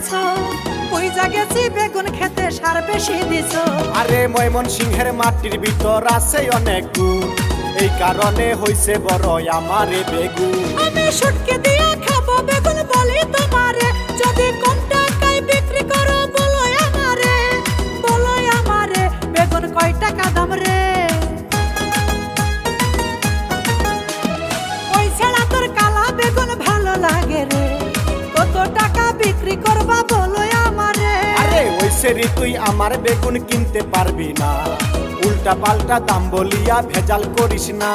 লাগাইছো ওই জাগেছি বেগুন খেতে সার বেশি দিছো আরে ময়মনসিংহের মাটির ভিতর আছে অনেক গুণ এই কারণে হইছে বড় আমারে বেগুন আমি শুটকে দিয়া খাবো বেগুন বলি তোমারে যদি কম টাকায় বিক্রি করো বলো আমারে বেগুন কয় টাকা দাম রে ওই ছাড়া তোর কালা বেগুন ভালো লাগে রে কত টাকা বিক্রি করবা বলো আমারে আরে ওই সেরি তুই আমার বেগুন কিনতে পারবি না উল্টা পাল্টা দাম বলিয়া ভেজাল করিস না